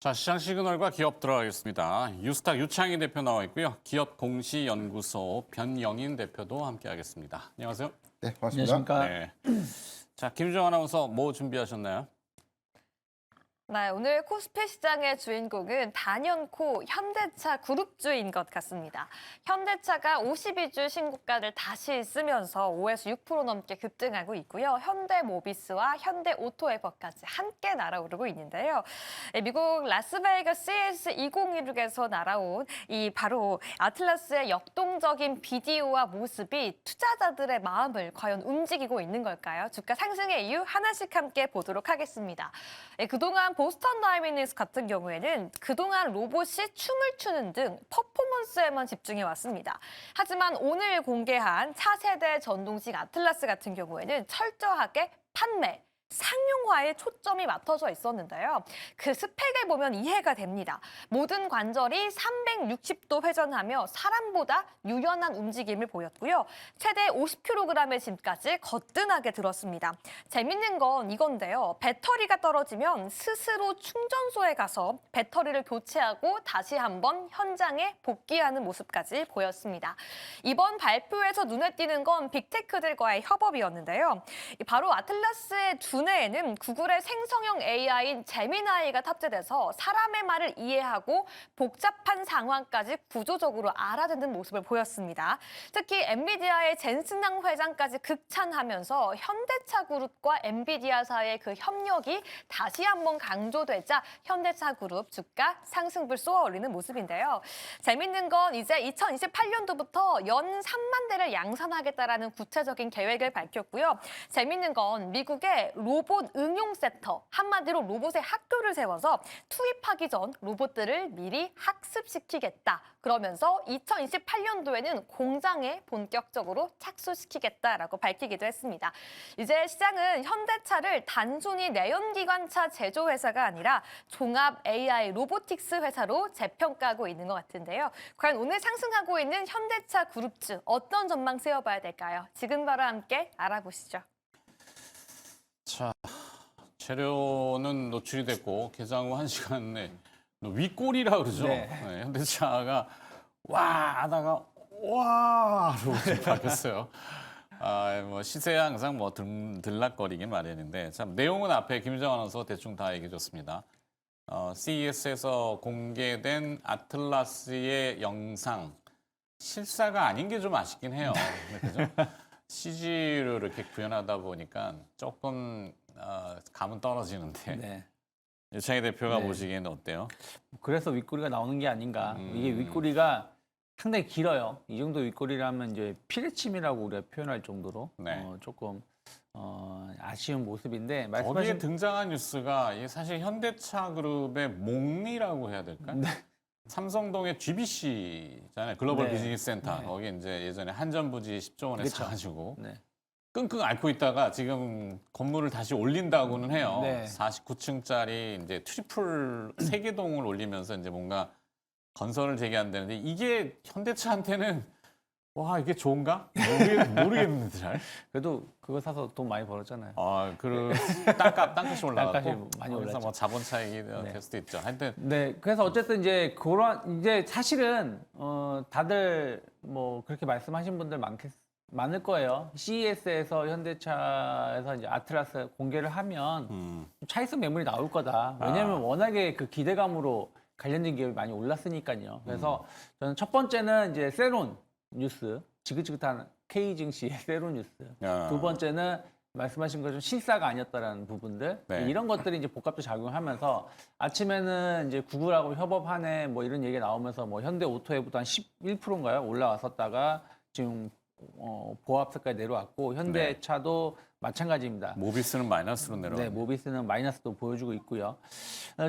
자, 시장 시그널과 기업 들어가겠습니다. 유스타 유창희 대표 나와 있고요. 기업 공시연구소 변영인 대표도 함께하겠습니다. 안녕하세요. 네, 반갑습니다. 안녕하십니까. 네. 자, 김주영 아나운서 뭐 준비하셨나요? 네, 오늘 코스피 시장의 주인공은 단연코 현대차 그룹주인 것 같습니다. 현대차가 52주 신고가를 다시 쓰면서 5에서 6% 넘게 급등하고 있고요. 현대모비스와 현대오토에버까지 함께 날아오르고 있는데요. 미국 라스베이거스 CES 2016에서 날아온 이 바로 아틀라스의 역동적인 비디오와 모습이 투자자들의 마음을 과연 움직이고 있는 걸까요? 주가 상승의 이유 하나씩 함께 보도록 하겠습니다. 그동안 보스턴 다이내믹스 같은 경우에는 그동안 로봇이 춤을 추는 등 퍼포먼스에만 집중해 왔습니다. 하지만 오늘 공개한 차세대 전동식 아틀라스 같은 경우에는 철저하게 판매, 상용화에 초점이 맞춰져 있었는데요. 그 스펙을 보면 이해가 됩니다. 모든 관절이 360도 회전하며 사람보다 유연한 움직임을 보였고요. 최대 50kg의 짐까지 거뜬하게 들었습니다. 재밌는 건 이건데요. 배터리가 떨어지면 스스로 충전소에 가서 배터리를 교체하고 다시 한번 현장에 복귀하는 모습까지 보였습니다. 이번 발표에서 눈에 띄는 건 빅테크들과의 협업이었는데요. 바로 아틀라스의 두뇌에는 구글의 생성형 AI인 제미나이가 탑재돼서 사람의 말을 이해하고 복잡한 상황까지 구조적으로 알아듣는 모습을 보였습니다. 특히 엔비디아의 젠슨항 회장까지 극찬하면서 현대차 그룹과 엔비디아 사이의 그 협력이 다시 한번 강조되자 현대차 그룹 주가 상승불 쏘아올리는 모습인데요. 재밌는 건 이제 2028년도부터 연 3만 대를 양산하겠다라는 구체적인 계획을 밝혔고요. 재밌는 건 미국의 로봇 응용센터, 한마디로 로봇의 학교를 세워서 투입하기 전 로봇들을 미리 학습시키겠다. 그러면서 2028년도에는 공장에 본격적으로 착수시키겠다라고 밝히기도 했습니다. 이제 시장은 현대차를 단순히 내연기관차 제조회사가 아니라 종합 AI 로보틱스 회사로 재평가하고 있는 것 같은데요. 과연 오늘 상승하고 있는 현대차 그룹주 어떤 전망 세워봐야 될까요? 지금 바로 함께 알아보시죠. 자, 재료는 노출이 됐고 개장 후 1시간 내 윗골이라 그러죠. 네. 네, 현대차가 와 하다가 와로 바뀌었어요. 뭐 시세야 항상 뭐 들락거리긴 마련인데 참 내용은 앞에 김정 아나운서 대충 다 얘기해 줬습니다. CES에서 공개된 아틀라스의 영상 실사가 아닌 게 좀 아쉽긴 해요. 그죠? CG로 이렇게 구현하다 보니까 조금 감은 떨어지는데 네. 유창희 대표가 네. 보시기에는 어때요? 그래서 윗꼬리가 나오는 게 아닌가. 이게 윗꼬리가 상당히 길어요. 이 정도 윗꼬리라면 이제 피레침이라고 우리가 표현할 정도로 네. 조금 아쉬운 모습인데 거기에 말씀하신 등장한 뉴스가 이게 사실 현대차 그룹의 목리라고 해야 될까? 네. 삼성동의 GBC잖아요. 글로벌 네. 비즈니스 센터. 네. 거기 이제 예전에 한전부지 10조 원에 그쵸. 사가지고 네. 끙끙 앓고 있다가 지금 건물을 다시 올린다고는 해요. 네. 49층짜리 이제 트리플 세개동을 올리면서 이제 뭔가 건설을 재개한다는데 이게 현대차한테는 와 이게 좋은가? 모르겠는데 잘. 그래도 그거 사서 돈 많이 벌었잖아요. 땅값이 올라가고 땅값이 많이 그래서 올랐죠. 뭐 자본 차익이 네. 될 수도 있죠. 하여튼 네, 그래서 어쨌든 이제 사실은 다들 뭐 그렇게 말씀하신 분들 많을 거예요. CES에서 현대차에서 이제 아틀라스 공개를 하면 차익성 매물이 나올 거다. 왜냐하면 워낙에 그 기대감으로 관련된 기업이 많이 올랐으니까요. 그래서 저는 첫 번째는 이제 세론 뉴스, 지긋지긋한 K 증시의 세론 뉴스. 두 번째는 말씀하신 것처럼 실사가 아니었다라는 부분들 네. 이런 것들이 이제 복합적 작용하면서 아침에는 이제 구글하고 협업하네 뭐 이런 얘기 나오면서 뭐 현대 오토에부터 한 11%인가요 올라왔었다가 지금 보합세까지 내려왔고 현대차도 마찬가지입니다. 모비스는 마이너스로 네, 내려가요. 모비스는 마이너스도 보여주고 있고요.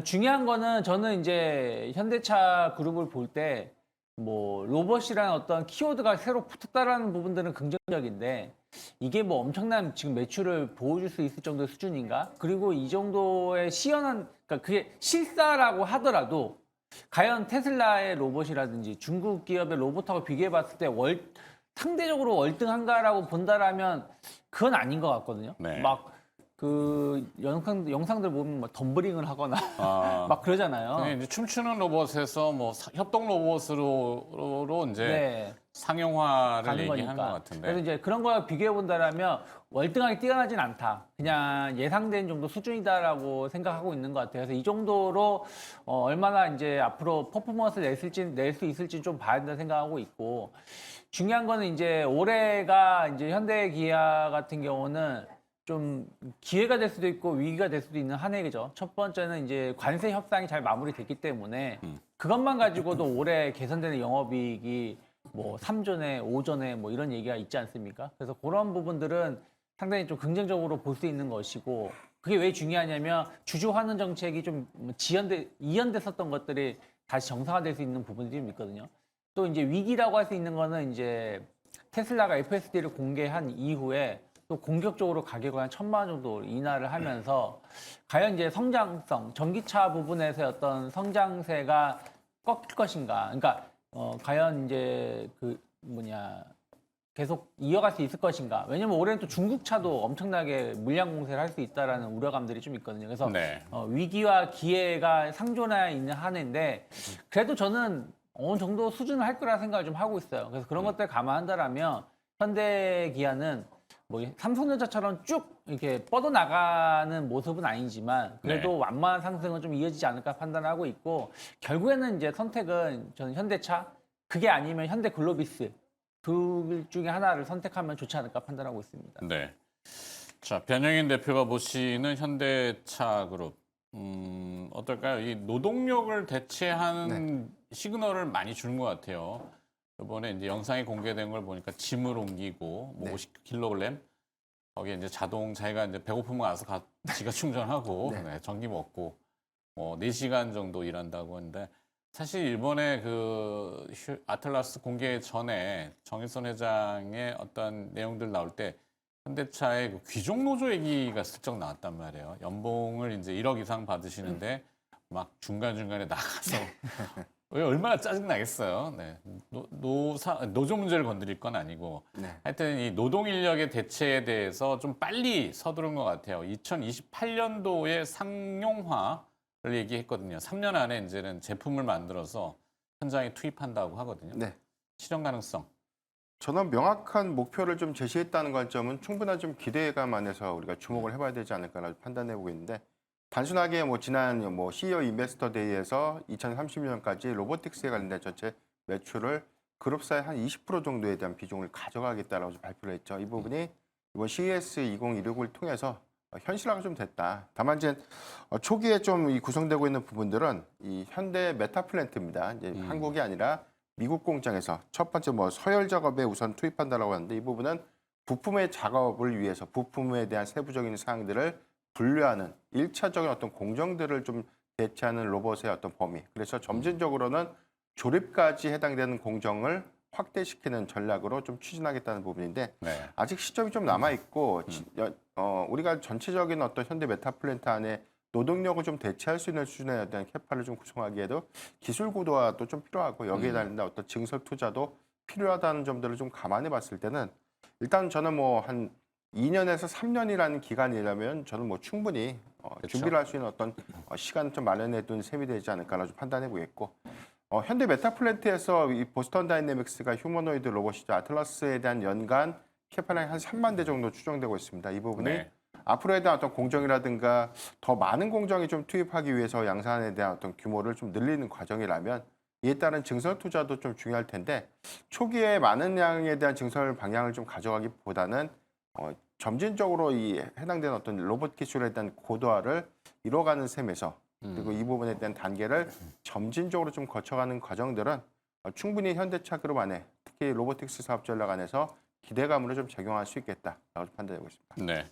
중요한 거는 저는 이제 현대차 그룹을 볼 때 뭐 로봇이라는 어떤 키워드가 새로 붙었다라는 부분들은 긍정적인데 이게 뭐 엄청난 지금 매출을 보여줄 수 있을 정도의 수준인가? 그리고 이 정도의 시연한 그러니까 그게 실사라고 하더라도 과연 테슬라의 로봇이라든지 중국 기업의 로봇하고 비교해 봤을 때 상대적으로 월등한가라고 본다라면 그건 아닌 것 같거든요. 네. 막 그 영상들 보면 뭐 덤블링을 하거나 아, 막 그러잖아요. 그게 이제 춤추는 로봇에서 뭐 협동 로봇으로 이제 네. 상용화를 가는 얘기하는 것 거니까. 같은데. 그래서 이제 그런 거 비교해 본다라면 월등하게 뛰어나진 않다. 그냥 예상된 정도 수준이다라고 생각하고 있는 것 같아요. 그래서 이 정도로 얼마나 이제 앞으로 퍼포먼스 낼 수 있을지 좀 봐야 된다 생각하고 있고, 중요한 거는 이제 올해가 이제 현대 기아 같은 경우는 좀 기회가 될 수도 있고 위기가 될 수도 있는 한 해죠. 첫 번째는 이제 관세 협상이 잘 마무리됐기 때문에 그것만 가지고도 올해 개선되는 영업이익이 뭐 3전에 5전에 뭐 이런 얘기가 있지 않습니까? 그래서 그런 부분들은 상당히 좀 긍정적으로 볼 수 있는 것이고, 그게 왜 중요하냐면 주주 환원 정책이 좀 이연됐었던 것들이 다시 정상화될 수 있는 부분들이 좀 있거든요. 또 이제 위기라고 할 수 있는 거는 이제 테슬라가 FSD를 공개한 이후에 또 공격적으로 가격을 한 1,000만 원 정도 인하를 하면서 과연 이제 성장성, 전기차 부분에서의 어떤 성장세가 꺾일 것인가? 그러니까 과연 이제 그 계속 이어갈 수 있을 것인가? 왜냐면 올해는 또 중국 차도 엄청나게 물량 공세를 할 수 있다라는 우려감들이 좀 있거든요. 그래서 네. 위기와 기회가 상존해 있는 한 해인데, 그래도 저는 어느 정도 수준을 할 거라 생각을 좀 하고 있어요. 그래서 그런 것들 감안한다라면 현대 기아는 뭐 삼성전자처럼 쭉 이렇게 뻗어나가는 모습은 아니지만 그래도 네. 완만한 상승은 좀 이어지지 않을까 판단하고 있고, 결국에는 이제 선택은 저는 현대차, 그게 아니면 현대글로비스 둘 중에 하나를 선택하면 좋지 않을까 판단하고 있습니다. 네. 자, 변영인 대표가 보시는 현대차 그룹. 어떨까요? 이 노동력을 대체하는 시그널을 많이 주는 것 같아요. 이번에 이제 영상이 공개된 걸 보니까 짐을 옮기고 뭐 50kg 거기에 이제 자기가 이제 배고프면 가서 지가 충전하고 네, 전기 먹고 뭐 4시간 정도 일한다고 하는데, 사실 일본의 그 아틀라스 공개 전에 정일선 회장의 어떤 내용들 나올 때 현대차의 그 귀족 노조 얘기가 슬쩍 나왔단 말이에요. 연봉을 이제 1억 이상 받으시는데 막 중간중간에 나가서 왜 얼마나 짜증 나겠어요. 네. 노조 문제를 건드릴 건 아니고 하여튼 이 노동 인력의 대체에 대해서 좀 빨리 서두른 것 같아요. 2028년도에 상용화를 얘기했거든요. 3년 안에 이제는 제품을 만들어서 현장에 투입한다고 하거든요. 네. 실현 가능성. 저는 명확한 목표를 좀 제시했다는 관점은 충분한 좀 기대감 안에서 우리가 주목을 해봐야 되지 않을까라고 판단해 보고 있는데, 단순하게 뭐 지난 뭐 CEO 인베스터 데이에서 2030년까지 로보틱스에 관련된 전체 매출을 그룹사의 한 20% 정도에 대한 비중을 가져가겠다라고 발표를 했죠. 이 부분이 이번 CES 2016을 통해서 현실화가 좀 됐다. 다만 이제 초기에 좀 이 구성되고 있는 부분들은 이 현대 메타 플랜트입니다. 이제 한국이 아니라 미국 공장에서 첫 번째 뭐 서열 작업에 우선 투입한다라고 하는데, 이 부분은 부품의 작업을 위해서 부품에 대한 세부적인 사항들을 분류하는 1차적인 어떤 공정들을 좀 대체하는 로봇의 어떤 범위. 그래서 점진적으로는 조립까지 해당되는 공정을 확대시키는 전략으로 좀 추진하겠다는 부분인데, 네. 아직 시점이 좀 남아 있고 우리가 전체적인 어떤 현대 메타 플랜트 안에 노동력을 좀 대체할 수 있는 수준에 대한 캐파를 좀 구성하기에도 기술 고도화도 좀 필요하고, 여기에 달린 어떤 증설 투자도 필요하다는 점들을 좀 감안해 봤을 때는, 일단 저는 뭐 한 2년에서 3년이라는 기간이라면 저는 뭐 충분히 준비를 할 수 있는 어떤 시간을 좀 마련해 둔 셈이 되지 않을까라고 판단해 보겠고, 현대 메타 플랜트에서 이 보스턴 다이내믹스가 휴머노이드 로봇이죠. 아틀라스에 대한 연간 캐파량이 한 3만 대 정도 추정되고 있습니다. 이 부분이 네. 앞으로에 대한 어떤 공정이라든가 더 많은 공정이 좀 투입하기 위해서 양산에 대한 어떤 규모를 좀 늘리는 과정이라면, 이에 따른 증설 투자도 좀 중요할 텐데, 초기에 많은 양에 대한 증설 방향을 좀 가져가기보다는 점진적으로 이 해당되는 어떤 로봇 기술에 대한 고도화를 이뤄가는 셈에서, 그리고 이 부분에 대한 단계를 점진적으로 좀 거쳐가는 과정들은 충분히 현대차 그룹 안에, 특히 로보틱스 사업 전략 안에서 기대감으로 좀 적용할 수 있겠다라고 판단하고 있습니다. 네.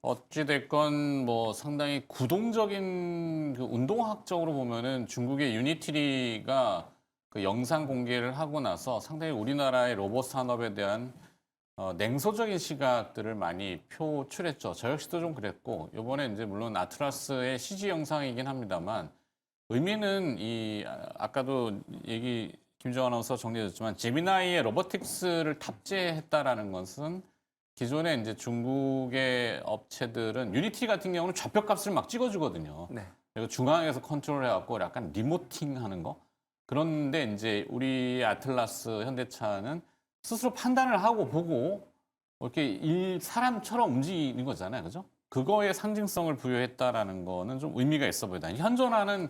어찌됐건 뭐 상당히 구동적인 그 운동학적으로 보면은 중국의 유니티리가 그 영상 공개를 하고 나서 상당히 우리나라의 로봇 산업에 대한 냉소적인 시각들을 많이 표출했죠. 저 역시도 좀 그랬고, 이번에 이제 물론 아틀라스의 CG 영상이긴 합니다만, 의미는 아까도 김정은 아나운서 정리해줬지만, 제미나이의 로보틱스를 탑재했다라는 것은 기존에 이제 중국의 업체들은 유니티 같은 경우는 좌표값을 막 찍어주거든요. 네. 그리고 중앙에서 컨트롤해갖고 약간 리모팅하는 거. 그런데 이제 우리 아틀라스 현대차는 스스로 판단을 하고 보고 이렇게 사람처럼 움직이는 거잖아요, 그죠? 그거에 상징성을 부여했다라는 거는 좀 의미가 있어 보인다. 현존하는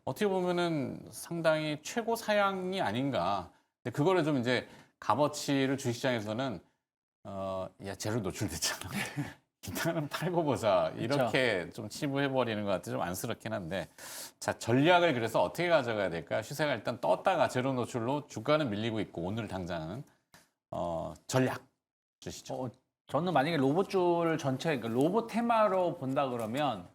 어떻게 보면은 상당히 최고 사양이 아닌가. 근데 그거를 좀 이제 값어치를 주식시장에서는 야, 쟤로 노출됐잖아. 일단은 팔고 보자. 이렇게 좀 치부해버리는 것 같아 좀 안쓰럽긴 한데. 자, 전략을 그래서 어떻게 가져가야 될까? 시세가 일단 떴다가 제로 노출로 주가는 밀리고 있고, 오늘 당장은. 전략 주시죠. 저는 만약에 로봇줄 전체, 그러니까 로봇 테마로 본다 그러면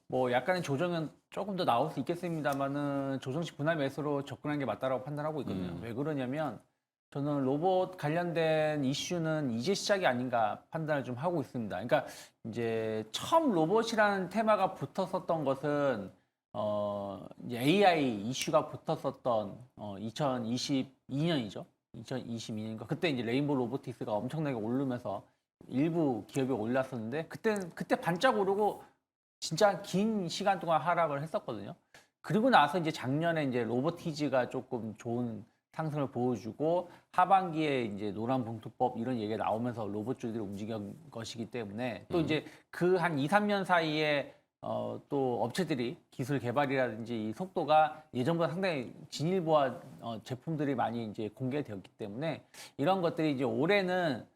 뭐 약간의 조정은 조금 더 나올 수 있겠습니다만은 조정식 분할 매수로 접근하는 게 맞다라고 판단하고 있거든요. 왜 그러냐면 저는 로봇 관련된 이슈는 이제 시작이 아닌가 판단을 좀 하고 있습니다. 그러니까 이제 처음 로봇이라는 테마가 붙었었던 것은 AI 이슈가 붙었었던 2022년이죠. 2022년인가 그때 이제 레인보우 로보틱스가 엄청나게 오르면서 일부 기업이 올랐었는데 그때 반짝 오르고 진짜 긴 시간 동안 하락을 했었거든요. 그리고 나서 이제 작년에 이제 로보티즈가 조금 좋은 상승을 보여주고 하반기에 이제 노란 봉투법 이런 얘기가 나오면서 로봇줄들이 움직인 것이기 때문에 또 이제 그 한 2, 3년 사이에 또 업체들이 기술 개발이라든지 이 속도가 예전보다 상당히 진일보한 제품들이 많이 이제 공개되었기 때문에 이런 것들이 이제 올해는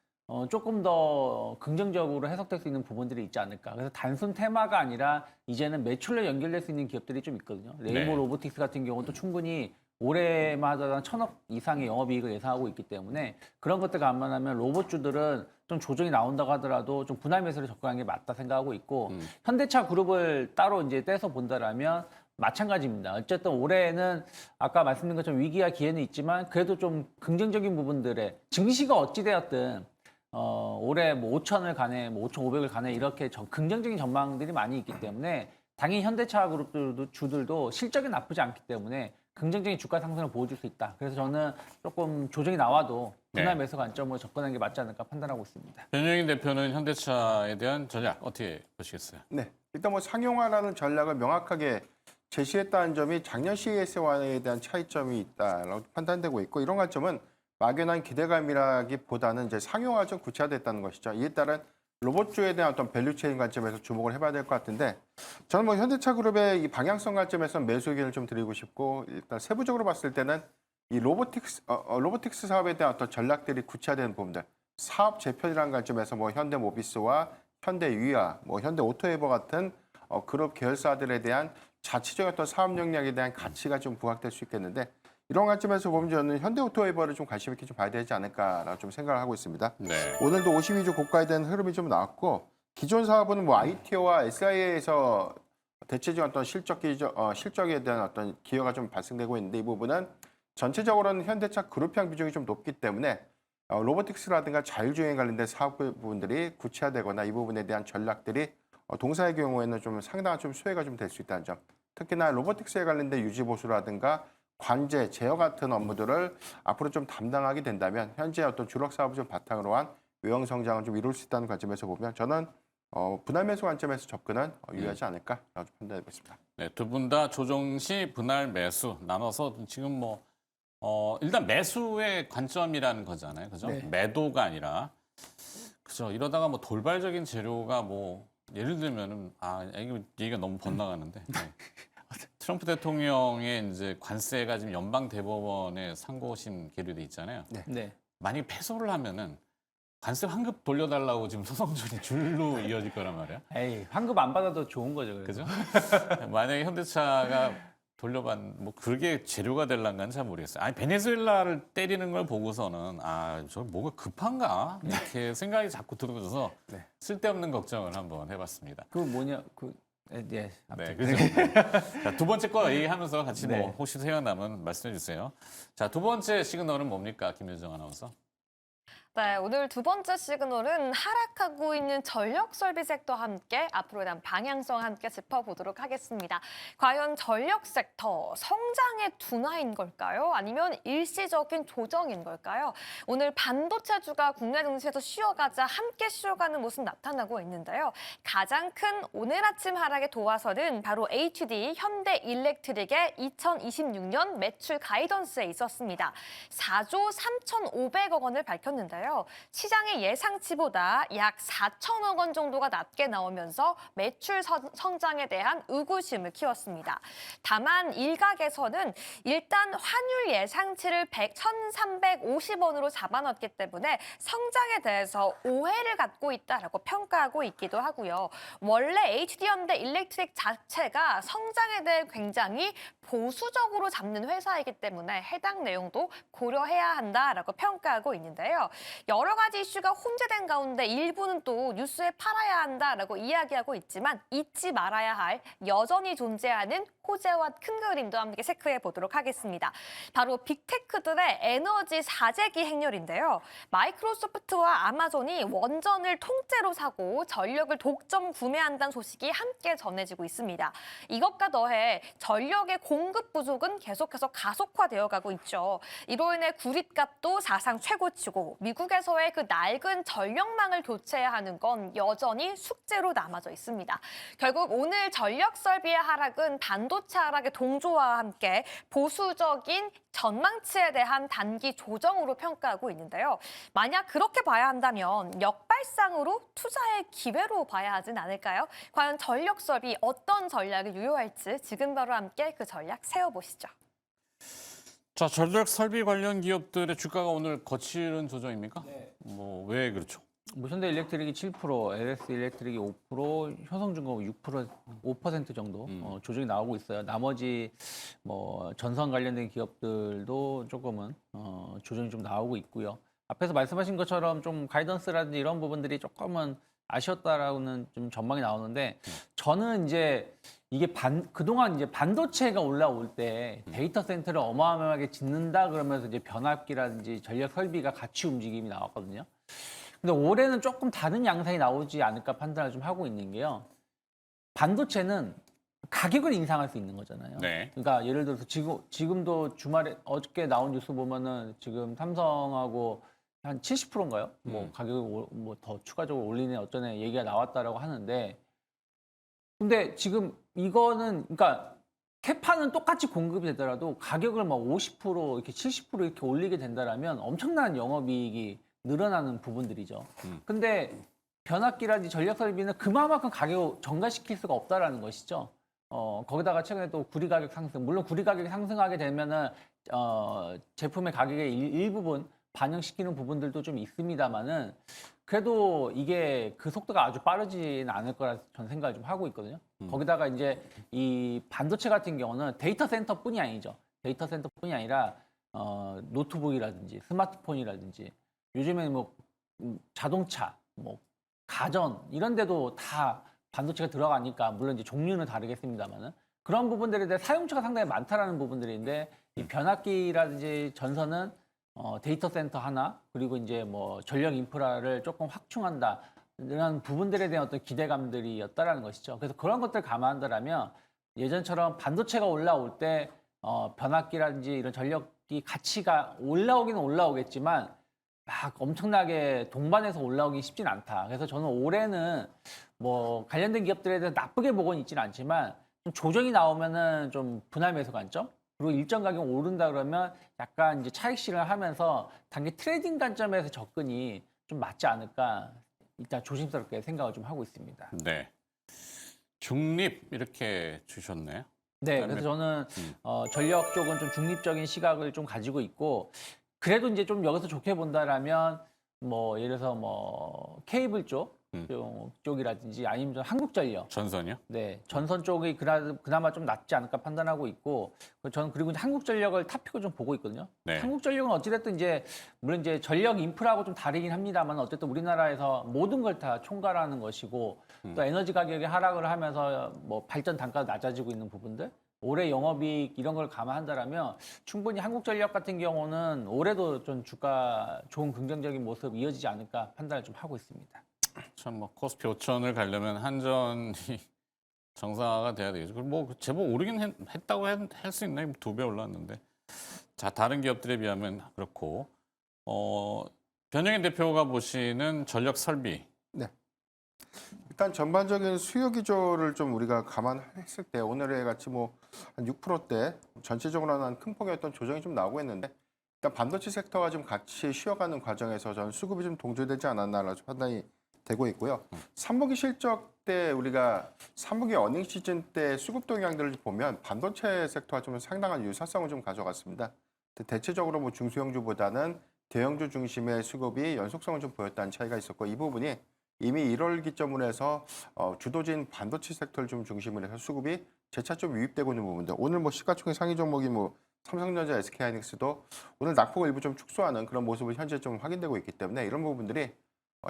조금 더 긍정적으로 해석될 수 있는 부분들이 있지 않을까. 그래서 단순 테마가 아니라 이제는 매출로 연결될 수 있는 기업들이 좀 있거든요. 레인보우 네. 로보틱스 같은 경우도 충분히 올해마다 1,000억 이상의 영업이익을 예상하고 있기 때문에 그런 것들 감안하면 로봇주들은 좀 조정이 나온다고 하더라도 좀 분할 매수로 접근하는 게 맞다 생각하고 있고 현대차 그룹을 따로 이제 떼서 본다라면 마찬가지입니다. 어쨌든 올해는 아까 말씀드린 것처럼 위기와 기회는 있지만 그래도 좀 긍정적인 부분들에 증시가 어찌되었든 올해 뭐 5천을 가네, 뭐 5,500을 가네 이렇게 긍정적인 전망들이 많이 있기 때문에 당연히 현대차 그룹들도 주들도 실적이 나쁘지 않기 때문에 긍정적인 주가 상승을 보여줄 수 있다. 그래서 저는 조금 조정이 나와도 분할 매수 관점으로 접근하는 게 맞지 않을까 판단하고 있습니다. 변영인 대표는 현대차에 대한 전략 어떻게 보시겠어요? 네. 일단 뭐 상용화라는 전략을 명확하게 제시했다는 점이 작년 CES와에 대한 차이점이 있다라고 판단되고 있고 이런 관점은 막연한 기대감이라기보다는 이제 상용화가 좀 구체화됐다는 것이죠. 이에 따른 로봇주에 대한 어떤 밸류체인 관점에서 주목을 해봐야 될 것 같은데 저는 뭐 현대차 그룹의 이 방향성 관점에서 매수 의견을 좀 드리고 싶고 일단 세부적으로 봤을 때는 이 로보틱스 사업에 대한 어떤 전략들이 구체화되는 부분들 사업 재편이라는 관점에서 뭐 현대모비스와 현대유아, 뭐 현대오토에버 같은 그룹 계열사들에 대한 자체적인 어떤 사업 역량에 대한 가치가 좀 부각될 수 있겠는데 이런 관점에서 보면 저는 현대오토에버를 좀 관심 있게 좀 봐야 되지 않을까라고 좀 생각을 하고 있습니다. 네. 오늘도 52주 고가에 대한 흐름이 좀 나왔고 기존 사업은 뭐 IT와 SIA에서 대체적인 어떤 실적에 대한 어떤 기여가 좀 발생되고 있는데 이 부분은 전체적으로는 현대차 그룹형 비중이 좀 높기 때문에 로보틱스라든가 자율주행에 관련된 사업 부분들이 구체화되거나 이 부분에 대한 전략들이 동사의 경우에는 좀 상당한 좀 수혜가 좀 될 수 있다는 점. 특히나 로보틱스에 관련된 유지보수라든가 관제, 제어 같은 업무들을 앞으로 좀 담당하게 된다면 현재 어떤 주력 사업을 좀 바탕으로 한 외형 성장을 좀 이룰 수 있다는 관점에서 보면 저는 분할 매수 관점에서 접근은 유리하지 않을까라고 판단하고 있습니다. 네, 두 분 다 조정 시 분할 매수 나눠서 지금 뭐 일단 매수의 관점이라는 거잖아요, 그죠? 네. 매도가 아니라 그죠? 이러다가 뭐 돌발적인 재료가 뭐 예를 들면은 이거 얘기가 너무 번나가는데 네. 트럼프 대통령의 이제 관세가 지금 연방 대법원에 상고심 계류돼 있잖아요. 네. 만약에 패소를 하면은 관세 환급 돌려달라고 지금 소송전이 줄로 이어질 거란 말이야. 에이, 환급 안 받아도 좋은 거죠. 그래서. 그죠? 만약에 현대차가 뭐 그게 재료가 될란가는 잘 모르겠어요. 아니 베네수엘라를 때리는 걸 보고서는 저 뭐가 급한가 이렇게 생각이 자꾸 들어져서 네. 쓸데없는 걱정을 한번 해봤습니다. 그 뭐냐 예. 네, 그죠. 자, 두 번째 거 얘기하면서 같이 뭐 네. 혹시 생각나면 말씀해 주세요. 자, 두 번째 시그널은 뭡니까, 김효정 아나운서? 네, 오늘 두 번째 시그널은 하락하고 있는 전력 설비 섹터와 함께 앞으로에 대한 방향성 함께 짚어보도록 하겠습니다. 과연 전력 섹터 성장의 둔화인 걸까요? 아니면 일시적인 조정인 걸까요? 오늘 반도체주가 국내 증시에서 쉬어가자 함께 쉬어가는 모습 나타나고 있는데요. 가장 큰 오늘 아침 하락의 도화선은 바로 HD 현대일렉트릭의 2026년 매출 가이던스에 있었습니다. 4조 3,500억 원을 밝혔는데요. 시장의 예상치보다 약 4천억 원 정도가 낮게 나오면서 매출 성장에 대한 의구심을 키웠습니다. 다만 일각에서는 일단 환율 예상치를 1,350원으로 잡아놨기 때문에 성장에 대해서 오해를 갖고 있다라고 평가하고 있기도 하고요. 원래 HD현대 일렉트릭 자체가 성장에 대해 굉장히 보수적으로 잡는 회사이기 때문에 해당 내용도 고려해야 한다라고 평가하고 있는데요. 여러 가지 이슈가 혼재된 가운데 일부는 또 뉴스에 팔아야 한다라고 이야기하고 있지만 잊지 말아야 할 여전히 존재하는 호재와 큰 그림도 함께 체크해 보도록 하겠습니다. 바로 빅테크들의 에너지 사재기 행렬인데요. 마이크로소프트와 아마존이 원전을 통째로 사고 전력을 독점 구매한다는 소식이 함께 전해지고 있습니다. 이것과 더해 전력의 공급 부족은 계속해서 가속화되어 가고 있죠. 이로 인해 구릿값도 사상 최고치고 미국에서의 그 낡은 전력망을 교체해야 하는 건 여전히 숙제로 남아져 있습니다. 결국 오늘 전력 설비의 하락은 반도체 하락의 동조와 함께 보수적인 전망치에 대한 단기 조정으로 평가하고 있는데요. 만약 그렇게 봐야 한다면 역발상으로 투자의 기회로 봐야 하진 않을까요? 과연 전력 설비 어떤 전략을 유효할지 지금 바로 함께 그 전략 세워보시죠. 자, 전력 설비 관련 기업들의 주가가 오늘 거칠은 조정입니까? 네. 뭐 왜 그렇죠? 뭐 현대 일렉트릭이 7%, LS 일렉트릭이 5%, 효성중공업 6%, 5% 정도 조정이 나오고 있어요. 나머지 뭐 전선 관련된 기업들도 조금은 조정이 좀 나오고 있고요. 앞에서 말씀하신 것처럼 좀 가이던스라든지 이런 부분들이 조금은 아쉬웠다라고는 좀 전망이 나오는데 저는 이제 이게 그동안 이제 반도체가 올라올 때 데이터 센터를 어마어마하게 짓는다 그러면서 이제 변압기라든지 전력 설비가 같이 움직임이 나왔거든요. 근데 올해는 조금 다른 양상이 나오지 않을까 판단을 좀 하고 있는 게요. 반도체는 가격을 인상할 수 있는 거잖아요. 네. 그러니까 예를 들어서 지금도 주말에 어저께 나온 뉴스 보면은 지금 삼성하고 한 70%인가요? 뭐 가격을 뭐 더 추가적으로 올리는 어떤 얘기가 나왔다라고 하는데 근데 지금 이거는 그러니까 캐파는 똑같이 공급이 되더라도 가격을 막 50% 이렇게 70% 이렇게 올리게 된다라면 엄청난 영업이익이 늘어나는 부분들이죠. 근데 변압기라든지 전력 설비는 그만큼 가격을 전가시킬 수가 없다라는 것이죠. 거기다가 최근에 또 구리 가격 상승, 물론 구리 가격이 상승하게 되면은 제품의 가격의 일부분 반영시키는 부분들도 좀 있습니다만은 그래도 이게 그 속도가 아주 빠르지는 않을 거라 저는 생각을 좀 하고 있거든요. 거기다가 이제 이 반도체 같은 경우는 데이터 센터뿐이 아니죠. 데이터 센터뿐이 아니라 노트북이라든지 스마트폰이라든지 요즘에는 뭐 자동차, 뭐 가전 이런 데도 다 반도체가 들어가니까 물론 이제 종류는 다르겠습니다만은 그런 부분들에 대해 사용처가 상당히 많다라는 부분들인데 이 변압기라든지 전선은 데이터 센터 하나 그리고 이제 뭐 전력 인프라를 조금 확충한다 이런 부분들에 대한 어떤 기대감들이었다라는 것이죠. 그래서 그런 것들 감안한다라면 예전처럼 반도체가 올라올 때 변압기라든지 이런 전력이 가치가 올라오기는 올라오겠지만 막 엄청나게 동반해서 올라오기 쉽진 않다. 그래서 저는 올해는 뭐 관련된 기업들에 대해서 나쁘게 보고는 있지는 않지만 좀 조정이 나오면은 좀 분할 매수 관점 그리고 일정 가격 오른다 그러면 약간 이제 차익 실현을 하면서 단기 트레이딩 관점에서 접근이 좀 맞지 않을까 일단 조심스럽게 생각을 좀 하고 있습니다. 네. 중립 이렇게 주셨네요. 네, 그래서 저는 전력 쪽은 좀 중립적인 시각을 좀 가지고 있고 그래도 이제 좀 여기서 좋게 본다라면 뭐 예를 들어서 뭐 케이블 쪽이라든지 아니면 한국전력 전선이요? 네, 전선 쪽이 그나마 좀 낫지 않을까 판단하고 있고, 저는 그리고 이제 한국전력을 탑픽을 좀 보고 있거든요. 네. 한국전력은 어찌됐든 이제, 물론 이제 전력 인프라하고 좀 다르긴 합니다만, 어쨌든 우리나라에서 모든 걸 다 총괄하는 것이고, 또 에너지 가격이 하락을 하면서 뭐 발전 단가가 낮아지고 있는 부분들, 올해 영업이익 이런 걸 감안한다라면 충분히 한국전력 같은 경우는 올해도 좀 주가 좋은 긍정적인 모습 이어지지 않을까 판단을 좀 하고 있습니다. 참 뭐 코스피 5천을 가려면 한전이 정상화가 돼야 되겠죠. 그리고 뭐 제법 오르긴 했다고 할 수 있나요? 2배 올랐는데. 자, 다른 기업들에 비하면 그렇고 변영인 대표가 보시는 전력 설비. 일단 전반적인 수요 기조를 좀 우리가 감안했을 때 오늘의 같이 뭐 한 6%대 전체적으로는 한 큰 폭의 어떤 조정이 좀 나오고 있는데 일단 반도체 섹터가 좀 같이 쉬어가는 과정에서 저는 수급이 좀 동조되지 않았나라는 판단이 되고 있고요. 3분기 실적 때 우리가 3분기 어닝 시즌 때 수급 동향들을 보면 반도체 섹터가 좀 상당한 유사성을 좀 가져갔습니다. 대체적으로 뭐 중소형주보다는 대형주 중심의 수급이 연속성을 좀 보였다는 차이가 있었고 이 부분이 이미 1월 기점으로 해서 주도진 반도체 섹터를 좀 중심으로 해서 수급이 재차 좀 유입되고 있는 부분들. 오늘 뭐 시가총액 상위 종목이 뭐 삼성전자, SK하이닉스도 오늘 낙폭을 일부 좀 축소하는 그런 모습을 현재 좀 확인되고 있기 때문에 이런 부분들이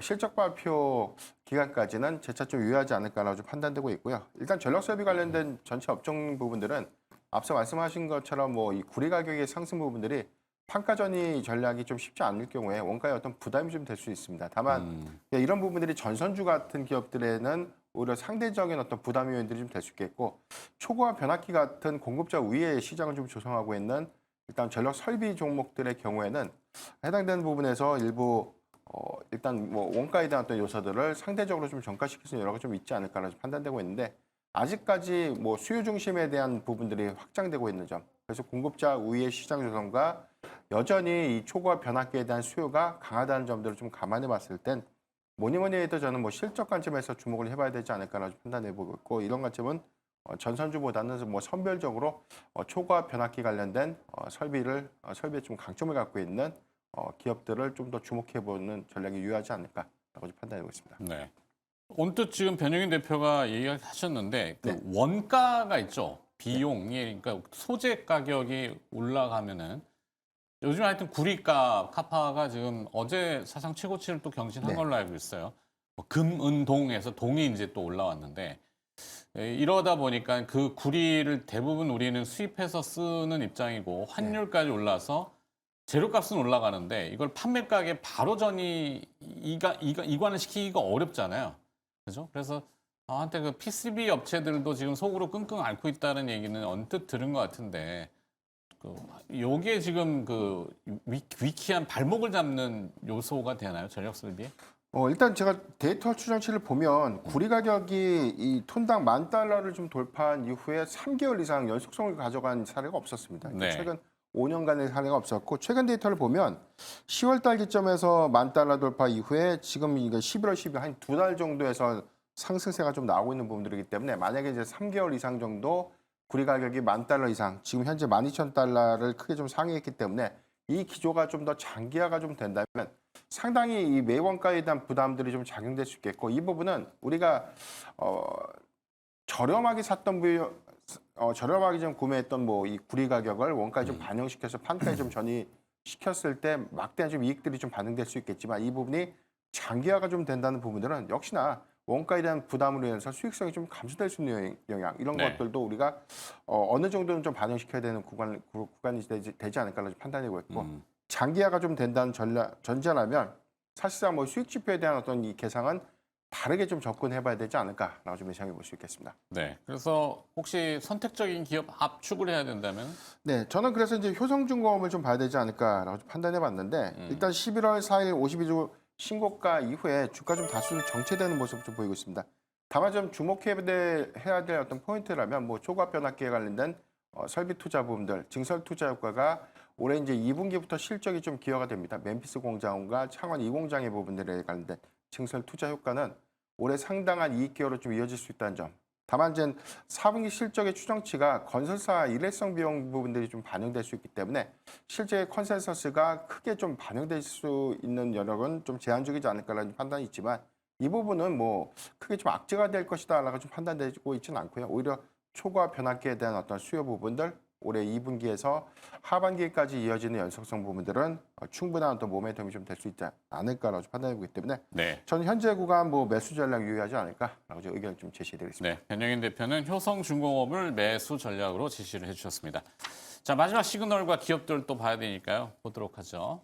실적 발표 기간까지는 재차 좀 유효하지 않을까라고 좀 판단되고 있고요. 일단 전력설비 관련된 전체 업종 부분들은 앞서 말씀하신 것처럼 뭐 이 구리 가격의 상승 부분들이 판가 전이 전략이 좀 쉽지 않을 경우에 원가에 어떤 부담이 좀 될 수 있습니다. 다만 이런 부분들이 전선주 같은 기업들에는 오히려 상대적인 어떤 부담 요인들이 좀 될 수 있겠고 초고화 변압기 같은 공급자 우위의 시장을 좀 조성하고 있는 일단 전력 설비 종목들의 경우에는 해당되는 부분에서 일부 일단 뭐 원가에 대한 어떤 요소들을 상대적으로 좀 전가시킬 수 있는 여러 가지 좀 있지 않을까라고 판단되고 있는데 아직까지 뭐 수요 중심에 대한 부분들이 확장되고 있는 점. 그래서 공급자 우위의 시장 조성과 여전히 이 초고화 변압기에 대한 수요가 강하다는 점들을 좀 감안해 봤을 땐 뭐니 해도 저는 뭐 실적 관점에서 주목을 해봐야 되지 않을까라고 판단해 보고 있고 이런 관점은 전선주보다는 뭐 선별적으로 초고화 변압기 관련된 설비에 좀 강점을 갖고 있는 기업들을 좀 더 주목해 보는 전략이 유효하지 않을까라고 좀 판단하고 있습니다. 네. 언뜻 지금 변영인 대표가 얘기하셨는데 그 네. 원가가 있죠. 비용이 그러니까 소재 가격이 올라가면은 요즘 하여튼 구리가 카파가 지금 어제 사상 최고치를 또 경신한 네. 걸로 알고 있어요. 뭐 금, 은, 동에서 동이 이제 또 올라왔는데 이러다 보니까 그 구리를 대부분 우리는 수입해서 쓰는 입장이고 환율까지 올라서 재료값은 올라가는데 이걸 판매 가격에 바로 이관을 시키기가 어렵잖아요. 그죠? 그래서 한때 그 PCB 업체들도 지금 속으로 끙끙 앓고 있다는 얘기는 언뜻 들은 것 같은데 요게 지금 그 위키한 발목을 잡는 요소가 되나요? 전력 설비에? 일단 제가 데이터 추정치를 보면 구리 가격이 이 톤당 $10,000를 좀 돌파한 이후에 3개월 이상 연속성을 가져간 사례가 없었습니다. 네. 최근 5년간의 사례가 없었고 최근 데이터를 보면 10월 달 기점에서 $10,000 돌파 이후에 지금 이게 11월, 12월 한 2달 정도에서 상승세가 좀 나오고 있는 부분들이기 때문에 만약에 이제 3개월 이상 정도 구리 가격이 $10,000 이상, 지금 현재 $12,000를 크게 좀 상회했기 때문에 이 기조가 좀 더 장기화가 좀 된다면 상당히 이 매원가에 대한 부담들이 좀 작용될 수 있겠고 이 부분은 우리가 저렴하게 샀던 저렴하게 좀 구매했던 뭐 이 구리 가격을 원가에 좀 반영시켜서 판가에 좀 전이시켰을 때 막대한 좀 이익들이 좀 반영될 수 있겠지만 이 부분이 장기화가 좀 된다는 부분들은 역시나 원가에 대한 부담으로 인해서 수익성이 좀 감소될 수 있는 영향 이런 네. 것들도 우리가 어느 정도는 좀 반영시켜야 되는 구간이 되지 않을까라고 판단되고 있고 장기화가 좀 된다는 전제라면 사실상 뭐 수익 지표에 대한 어떤 이 계상은 다르게 좀 접근해봐야 되지 않을까라고 좀 예상해 볼 수 있겠습니다. 네. 그래서 혹시 선택적인 기업 압축을 해야 된다면? 네, 저는 그래서 이제 효성중공업을 좀 봐야 되지 않을까라고 좀 판단해 봤는데 일단 11월 4일 52주 신고가 이후에 주가 좀 다수 정체되는 모습을 좀 보이고 있습니다. 다만 좀 주목해야 될 어떤 포인트라면 뭐 초과 변압기에 관련된 설비 투자 부분들, 증설 투자 효과가 올해 이제 2분기부터 실적이 좀 기여가 됩니다. 멤피스 공장과 창원 2공장의 부분들에 관련된 증설 투자 효과는 올해 상당한 이익 기여로 좀 이어질 수 있다는 점. 다만 이제 4분기 실적의 추정치가 건설사 일회성 비용 부분들이 좀 반영될 수 있기 때문에 실제 컨센서스가 크게 좀 반영될 수 있는 여력은 좀 제한적이지 않을까라는 판단이 있지만 이 부분은 뭐 크게 좀 악재가 될 것이다라고 좀 판단되고 있지는 않고요. 오히려 초과 변압기에 대한 어떤 수요 부분들 올해 2분기에서 하반기까지 이어지는 연속성 부분들은 충분한 또 모멘텀이 좀 될 수 있지 않을까라고 판단해 보기 때문에 네. 저는 현재 구간 뭐 매수 전략 유의하지 않을까라고 좀 의견을 좀 제시해드리겠습니다. 네, 변영인 대표는 효성중공업을 매수 전략으로 지시를 해주셨습니다. 자, 마지막 시그널과 기업들 또 봐야 되니까요. 보도록 하죠.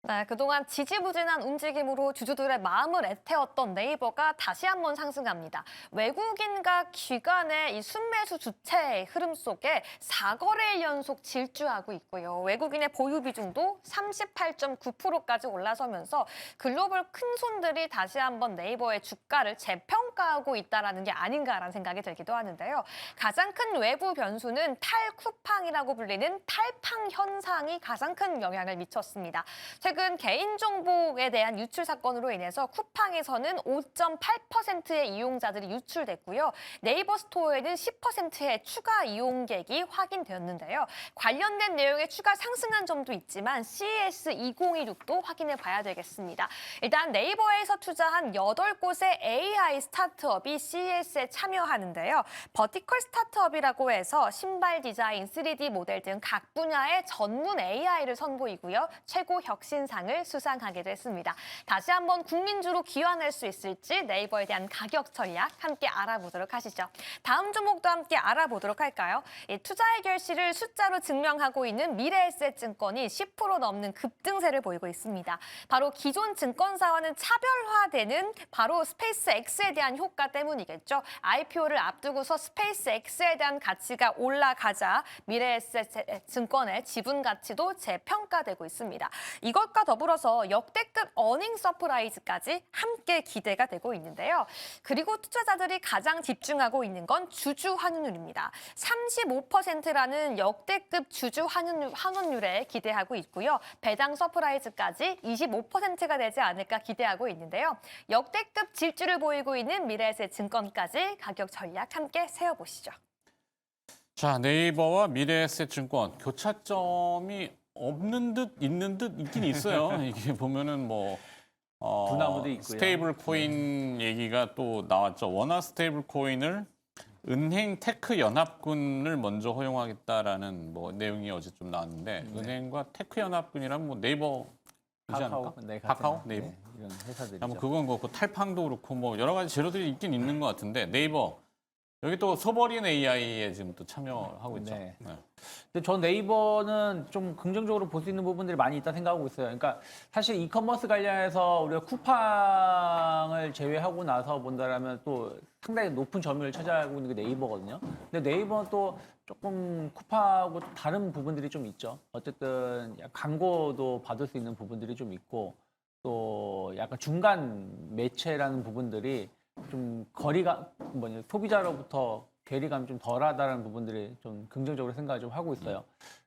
네, 그동안 지지부진한 움직임으로 주주들의 마음을 애태웠던 네이버가 다시 한번 상승합니다. 외국인과 기관의 이 순매수 주체의 흐름 속에 4거래일 연속 질주하고 있고요. 외국인의 보유 비중도 38.9%까지 올라서면서 글로벌 큰손들이 다시 한번 네이버의 주가를 재평가하고 있다는 게 아닌가라는 생각이 들기도 하는데요. 가장 큰 외부 변수는 탈쿠팡이라고 불리는 탈팡 현상이 가장 큰 영향을 미쳤습니다. 최근 개인정보에 대한 유출 사건으로 인해서 쿠팡에서는 5.8%의 이용자들이 유출됐고요. 네이버 스토어에는 10%의 추가 이용객이 확인되었는데요. 관련된 내용의 추가 상승한 점도 있지만 CES 2016도 확인해 봐야 되겠습니다. 일단 네이버에서 투자한 8곳의 AI 스타트업이 CES에 참여하는데요. 버티컬 스타트업이라고 해서 신발 디자인, 3D 모델 등 각 분야의 전문 AI를 선보이고요. 최고 혁신 상을 수상하기도 했습니다. 다시 한번 국민주로 기환할 수 있을지 네이버에 대한 가격 전략 함께 알아보도록 하시죠. 다음 종목도 함께 알아보도록 할까요? 투자의 결실을 숫자로 증명하고 있는 미래에셋증권이 10% 넘는 급등세를 보이고 있습니다. 바로 기존 증권사와는 차별화되는 바로 스페이스X에 대한 효과 때문이겠죠. IPO를 앞두고서 스페이스X에 대한 가치가 올라가자 미래에셋증권의 지분 가치도 재평가되고 있습니다. 이것과 더불어서 역대급 어닝 서프라이즈까지 함께 기대가 되고 있는데요. 그리고 투자자들이 가장 집중하고 있는 건 주주 환원율입니다. 35%라는 역대급 주주 환원율에 기대하고 있고요. 배당 서프라이즈까지 25%가 되지 않을까 기대하고 있는데요. 역대급 질주를 보이고 있는 미래에셋증권까지 가격 전략 함께 세워보시죠. 자, 네이버와 미래에셋증권 교차점이 없는 듯 있는 듯 있긴 있어요. 이게 보면은 뭐 두나무도 있고요. 스테이블 코인 얘기가 또 나왔죠. 원화 스테이블 코인을 은행 테크 연합군을 먼저 허용하겠다라는 뭐 내용이 어제 좀 나왔는데 은행과 테크 연합군이란 뭐 네이버이지 않을까? 네, 카카오, 네이버. 네, 이런 회사들이죠. 뭐 그건 그렇고 탈팡도 그렇고 뭐 여러 가지 재료들이 있긴 있는 것 같은데 네이버 여기 또 소버린 AI에 지금 또 참여하고 있죠. 네. 네. 근데 전 네이버는 좀 긍정적으로 볼 수 있는 부분들이 많이 있다 생각하고 있어요. 그러니까 사실 이커머스 관련해서 우리가 쿠팡을 제외하고 나서 본다라면 또 상당히 높은 점유율을 차지하고 있는 게 네이버거든요. 근데 네이버는 또 조금 쿠팡하고 또 다른 부분들이 좀 있죠. 어쨌든 광고도 받을 수 있는 부분들이 좀 있고 또 약간 중간 매체라는 부분들이 좀 거리가 소비자로부터 괴리감이 좀 덜하다는 부분들이 좀 긍정적으로 생각을 좀 하고 있어요.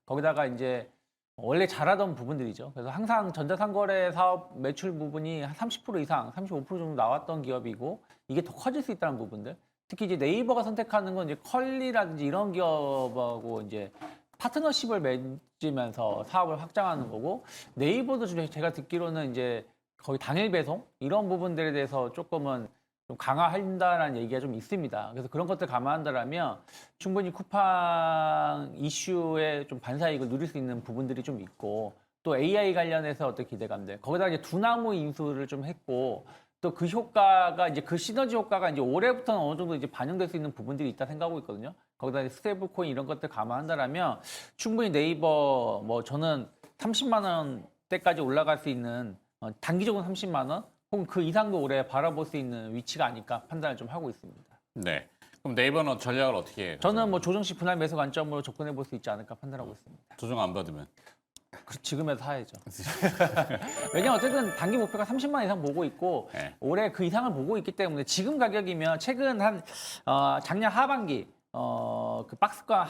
거기다가 이제 원래 잘하던 부분들이죠. 그래서 항상 전자상거래 사업 매출 부분이 한 30% 이상, 35% 정도 나왔던 기업이고 이게 더 커질 수 있다는 부분들. 특히 이제 네이버가 선택하는 건 이제 컬리라든지 이런 기업하고 이제 파트너십을 맺으면서 사업을 확장하는 거고 네이버도 제가 듣기로는 이제 거의 당일 배송 이런 부분들에 대해서 조금은 좀 강화한다라는 얘기가 좀 있습니다. 그래서 그런 것들 감안한다면 충분히 쿠팡 이슈에 좀 반사이익을 누릴 수 있는 부분들이 좀 있고 또 AI 관련해서 어떤 기대감들 거기다 이제 두나무 인수를 좀 했고 또 그 효과가 이제 그 시너지 효과가 이제 올해부터는 어느 정도 이제 반영될 수 있는 부분들이 있다 생각하고 있거든요. 거기다 이제 스테이블 코인 이런 것들 감안한다면 충분히 네이버 뭐 저는 30만 원대까지 올라갈 수 있는 단기적으로 30만 원 혹은 그 이상도 올해 바라볼 수 있는 위치가 아닐까 판단을 좀 하고 있습니다. 네. 그럼 네이버는 전략을 어떻게 해요? 저는 뭐 조정식 분할 매수 관점으로 접근해 볼 수 있지 않을까 판단하고 있습니다. 조정 안 받으면 지금에서 사야죠. 왜냐면 어쨌든 단기 목표가 30만 원 이상 보고 있고 네. 올해 그 이상을 보고 있기 때문에 지금 가격이면 최근 한 작년 하반기 그 박스권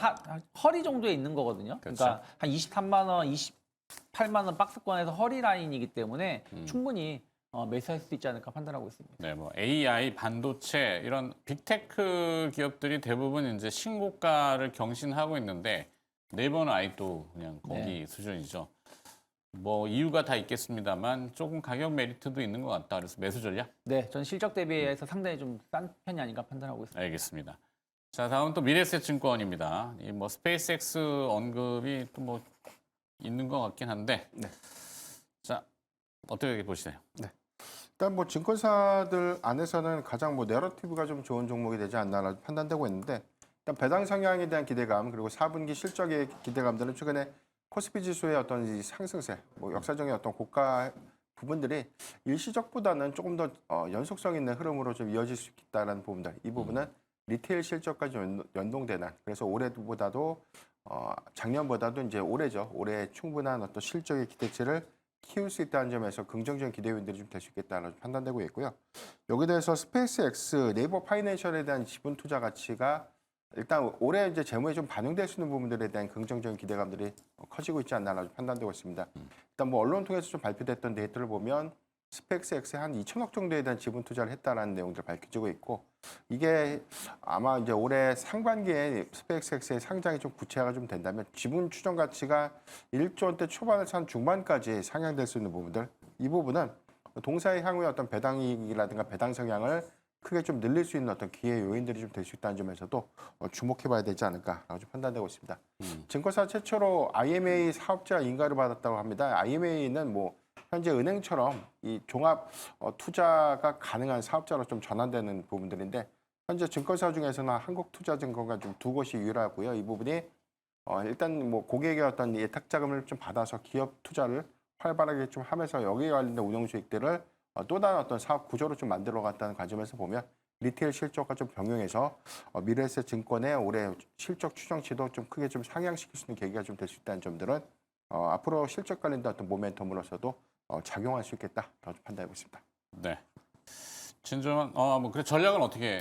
허리 정도에 있는 거거든요. 그렇죠. 그러니까 한 23만 원, 28만 원 박스권에서 허리 라인이기 때문에 충분히 매수할 수 있지 않을까 판단하고 있습니다. 네, 뭐 AI, 반도체 이런 빅테크 기업들이 대부분 이제 신고가를 경신하고 있는데 네이버는 아직도 그냥 거기 수준이죠. 뭐 이유가 다 있겠습니다만 조금 가격 메리트도 있는 것 같다. 그래서 매수 전략? 네, 전 실적 대비해서 상당히 좀 싼 편이 아닌가 판단하고 있습니다. 알겠습니다. 자, 다음 또 미래에셋증권입니다. 이 뭐 스페이스X 언급이 또 뭐 있는 것 같긴 한데, 네. 자 어떻게 보시나요? 일단 뭐 증권사들 안에서는 가장 뭐 내러티브가 좀 좋은 종목이 되지 않나라고 판단되고 있는데 일단 배당 성향에 대한 기대감 그리고 4분기 실적의 기대감들은 최근에 코스피 지수의 어떤 이 상승세, 뭐 역사적인 어떤 고가 부분들이 일시적보다는 조금 더 연속성 있는 흐름으로 좀 이어질 수 있다라는 부분들. 이 부분은 리테일 실적까지 연동되는 그래서 올해보다도 작년보다도 이제 올해죠. 올해 충분한 어떤 실적의 기대치를 키울 수 있다는 점에서 긍정적인 기대 요인들이 좀 될 수 있겠다는 판단되고 있고요. 여기에 대해서 스페이스X, 네이버 파이낸셜에 대한 지분 투자 가치가 일단 올해 이제 재무에 좀 반영될 수 있는 부분들에 대한 긍정적인 기대감들이 커지고 있지 않나라고 판단되고 있습니다. 일단 뭐 언론 통해서 좀 발표됐던 데이터를 보면 스페이스X에 한 2천억 정도에 대한 지분 투자를 했다라는 내용들 밝혀지고 있고 이게 아마 이제 올해 상반기에 스페이스X의 상장이 좀 구체화가 좀 된다면 지분 추정 가치가 1조 원대 초반에서 한 중반까지 상향될 수 있는 부분들 이 부분은 동사의 향후의 어떤 배당이익이라든가 배당 성향을 크게 좀 늘릴 수 있는 어떤 기회 요인들이 좀 될 수 있다는 점에서도 주목해봐야 되지 않을까라고 좀 판단되고 있습니다. 증권사 최초로 IMA 사업자 인가를 받았다고 합니다. IMA는 뭐 현재 은행처럼 이 종합 투자가 가능한 사업자로 좀 전환되는 부분들인데 현재 증권사 중에서는 한국투자증권과 좀 두 곳이 유일하고요. 이 부분이 일단 뭐 고객의 어떤 예탁 자금을 좀 받아서 기업 투자를 활발하게 좀 하면서 여기에 관련된 운영 수익들을 또 다른 어떤 사업 구조로 좀 만들어 갔다는 관점에서 보면 리테일 실적과 좀 병행해서 미래에셋 증권의 올해 실적 추정치도 좀 크게 좀 상향시킬 수 있는 계기가 좀 될 수 있다는 점들은 앞으로 실적 관련된 어떤 모멘텀으로서도 작용할 수 있겠다라고 판단하고 있습니다. 네. 진정한 뭐 그래 전략은 어떻게?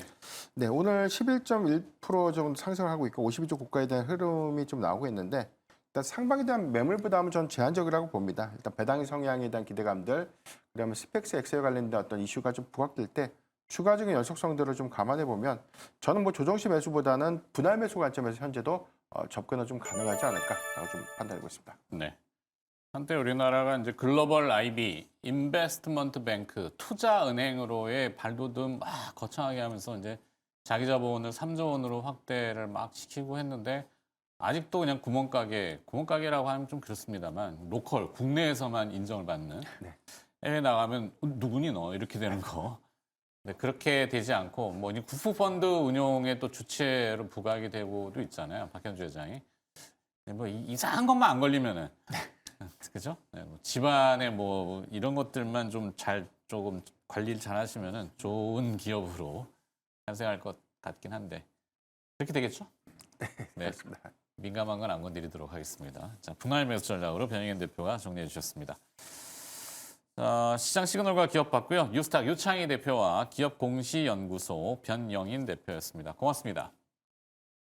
네, 오늘 11.1% 정도 상승을 하고 있고 52주 고가에 대한 흐름이 좀 나오고 있는데 일단 상방에 대한 매물 부담은 전 제한적이라고 봅니다. 일단 배당 성향에 대한 기대감들, 그다음에 스펙스 엑스에 관련된 어떤 이슈가 좀 부각될 때 추가적인 연속성들을 좀 감안해 보면 저는 뭐 조정시 매수보다는 분할 매수 관점에서 현재도 접근은 좀 가능하지 않을까라고 좀 판단하고 있습니다. 네. 한때 우리나라가 이제 글로벌 IB, 인베스트먼트 뱅크, 투자은행으로의 발돋움 막 거창하게 하면서 이제 자기 자본을 3조 원으로 확대를 막 시키고 했는데 아직도 그냥 구멍가게라고 하면 좀 그렇습니다만 로컬, 국내에서만 인정을 받는 네. 해외 나가면 누구니 너 이렇게 되는 거. 네, 그렇게 되지 않고 뭐 구프펀드 운용의 또 주체로 부각이 되고도 있잖아요. 박현주 회장이. 네, 뭐 이상한 것만 안 걸리면은 그죠? 네, 뭐 집안에 뭐 이런 것들만 조금 관리를 잘 하시면은 좋은 기업으로 탄생할 것 같긴 한데 그렇게 되겠죠? 네. 그렇습니다. 민감한 건 안 건드리도록 하겠습니다. 자, 분할 매수 전략으로 변영현 대표가 정리해 주셨습니다. 시장 시그널과 기업 봤고요. 뉴스탁 유창희 대표와 기업 공시연구소 변영인 대표였습니다. 고맙습니다.